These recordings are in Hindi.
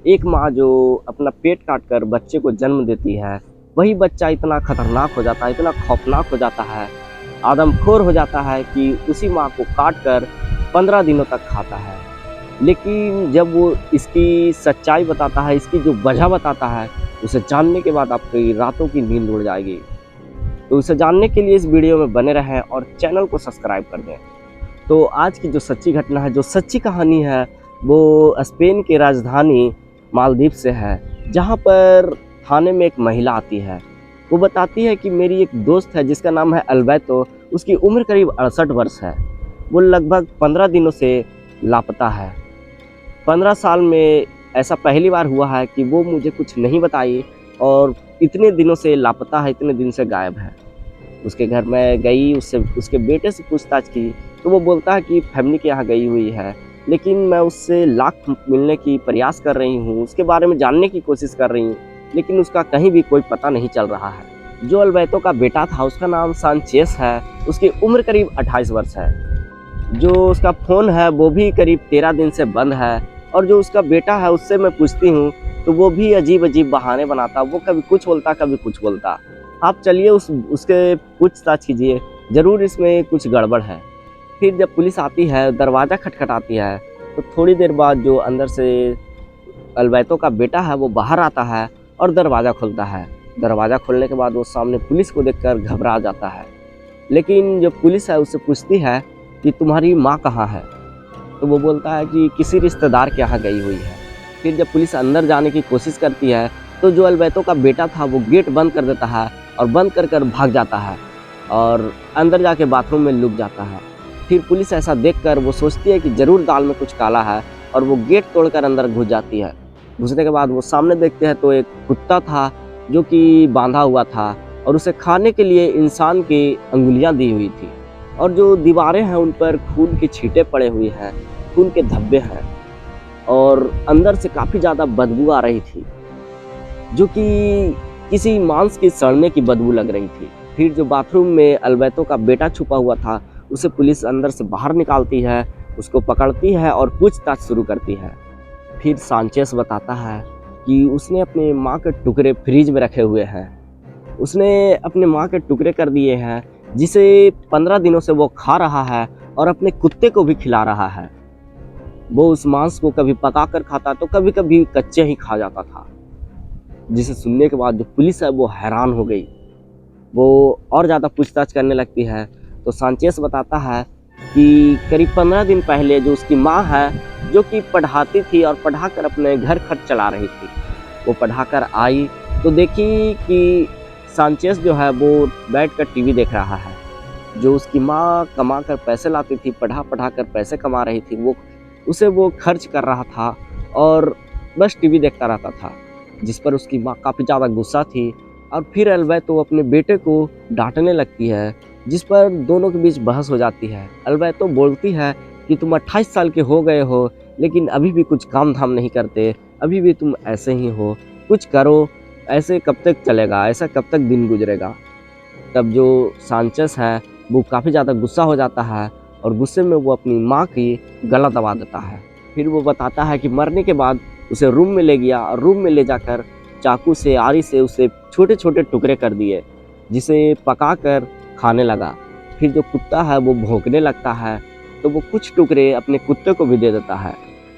एक माँ जो अपना पेट काट कर बच्चे को जन्म देती है, वही बच्चा इतना खतरनाक हो जाता है, इतना खौफनाक हो जाता है, आदमखोर हो जाता है कि उसी माँ को काट कर 15 दिनों तक खाता है। लेकिन जब वो इसकी सच्चाई बताता है, इसकी जो वजह बताता है, उसे जानने के बाद आपकी रातों की नींद उड़ जाएगी। तो उसे जानने के लिए इस वीडियो में बने रहें और चैनल को सब्सक्राइब कर दें। तो आज की जो सच्ची घटना है, जो सच्ची कहानी है, वो स्पेन की राजधानी मालदीव से है, जहाँ पर थाने में एक महिला आती है। वो बताती है कि मेरी एक दोस्त है जिसका नाम है अल्बर्तो, उसकी उम्र करीब 68 वर्ष है। वो लगभग 15 दिनों से लापता है। 15 साल में ऐसा पहली बार हुआ है कि वो मुझे कुछ नहीं बताई और इतने दिनों से लापता है, इतने दिन से गायब है। उसके घर में गई, उससे उसके बेटे से पूछताछ की, तो वो बोलता है कि फैमिली के यहाँ गई हुई है, लेकिन मैं उससे लाख मिलने की प्रयास कर रही हूँ, उसके बारे में जानने की कोशिश कर रही हूँ, लेकिन उसका कहीं भी कोई पता नहीं चल रहा है। जो अल्बर्तो का बेटा था, उसका नाम सांचेस है, उसकी उम्र करीब 28 वर्ष है। जो उसका फ़ोन है वो भी करीब 13 दिन से बंद है, और जो उसका बेटा है उससे मैं पूछती हूँ तो वो भी अजीब-अजीब बहाने बनाता, वो कभी कुछ बोलता, कभी कुछ बोलता। आप चलिए उसके पूछताछ कीजिए, ज़रूर इसमें कुछ गड़बड़ है। फिर जब पुलिस आती है, दरवाज़ा खटखटाती है, तो थोड़ी देर बाद जो अंदर से अल्बर्तो का बेटा है वो बाहर आता है और दरवाज़ा खोलता है। दरवाज़ा खोलने के बाद वो सामने पुलिस को देखकर घबरा जाता है। लेकिन जो पुलिस है उससे पूछती है कि तुम्हारी माँ कहाँ है? तो वो बोलता है कि किसी रिश्तेदार के यहाँ गई हुई है। फिर जब पुलिस अंदर जाने की कोशिश करती है, तो जो अल्बर्तो का बेटा था वो गेट बंद कर देता है और बंद कर भाग जाता है और अंदर जाके बाथरूम में लुक जाता है। फिर पुलिस ऐसा देखकर वो सोचती है कि ज़रूर दाल में कुछ काला है, और वो गेट तोड़कर अंदर घुस जाती है। घुसने के बाद वो सामने देखते हैं तो एक कुत्ता था जो कि बांधा हुआ था, और उसे खाने के लिए इंसान की अंगुलियाँ दी हुई थी, और जो दीवारें हैं उन पर खून के छींटे पड़े हुए हैं, खून के धब्बे हैं, और अंदर से काफ़ी ज़्यादा बदबू आ रही थी, जो कि किसी मांस की सड़ने की बदबू लग रही थी। फिर जो बाथरूम में अल्बर्तो का बेटा छुपा हुआ था, उसे पुलिस अंदर से बाहर निकालती है, उसको पकड़ती है और पूछताछ शुरू करती है। फिर सांचेस बताता है कि उसने अपने माँ के टुकड़े फ्रिज में रखे हुए हैं। उसने अपने माँ के टुकड़े कर दिए हैं, जिसे 15 दिनों से वो खा रहा है और अपने कुत्ते को भी खिला रहा है। वो उस मांस को कभी पका कर खाता तो कभी कभी कच्चे ही खा जाता था। जिसे सुनने के बाद जो पुलिस है वो हैरान हो गई। वो और ज़्यादा पूछताछ करने लगती है, तो सांचेस बताता है कि करीब 15 दिन पहले जो उसकी माँ है, जो कि पढ़ाती थी और पढ़ाकर अपने घर खर्च चला रही थी, वो पढ़ाकर आई तो देखी कि सांचेस जो है वो बैठकर टीवी देख रहा है। जो उसकी माँ कमा कर पैसे लाती थी, पढ़ा कर पैसे कमा रही थी, वो खर्च कर रहा था और बस टीवी देखता रहता था, जिस पर उसकी माँ काफ़ी ज़्यादा गुस्सा थी। और फिर अल्बर्तो अपने बेटे को डांटने लगती है, जिस पर दोनों के बीच बहस हो जाती है। अल्बर्तो बोलती है कि तुम 28 साल के हो गए हो, लेकिन अभी भी कुछ काम धाम नहीं करते, अभी भी तुम ऐसे ही हो, कुछ करो, ऐसे कब तक चलेगा, ऐसा कब तक दिन गुजरेगा। तब जो सांचेस है वो काफ़ी ज़्यादा गुस्सा हो जाता है, और गुस्से में वो अपनी माँ की गला दबा देता है। फिर वो बताता है कि मरने के बाद उसे रूम में ले गया, और रूम में ले जाकर चाकू से, आरी से उसे छोटे छोटे टुकड़े कर दिए, जिसे पका कर खाने लगा। फिर जो कुत्ता है वो भौंकने लगता है, तो वो कुछ टुकड़े अपने कुत्ते को भी दे देता है।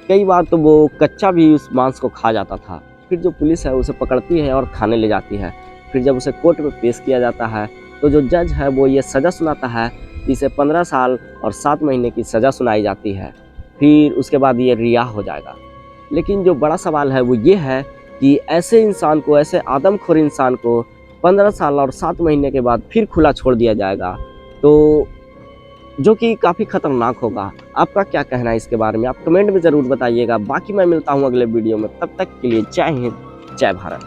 कई बार तो वो कच्चा भी उस मांस को खा जाता था। फिर जो पुलिस है उसे पकड़ती है और थाने ले जाती है। फिर जब उसे कोर्ट में पेश किया जाता है, तो जो जज है वो ये सज़ा सुनाता है कि इसे 15 साल और 7 महीने की सज़ा सुनाई जाती है। फिर उसके बाद ये रिहा हो जाएगा। लेकिन जो बड़ा सवाल है वो ये है कि ऐसे इंसान को, ऐसे आदमखोर इंसान को 15 साल और 7 महीने के बाद फिर खुला छोड़ दिया जाएगा, तो जो कि काफ़ी खतरनाक होगा। आपका क्या कहना है इसके बारे में? आप कमेंट में ज़रूर बताइएगा। बाकी मैं मिलता हूँ अगले वीडियो में, तब तक के लिए जय हिंद, जय भारत।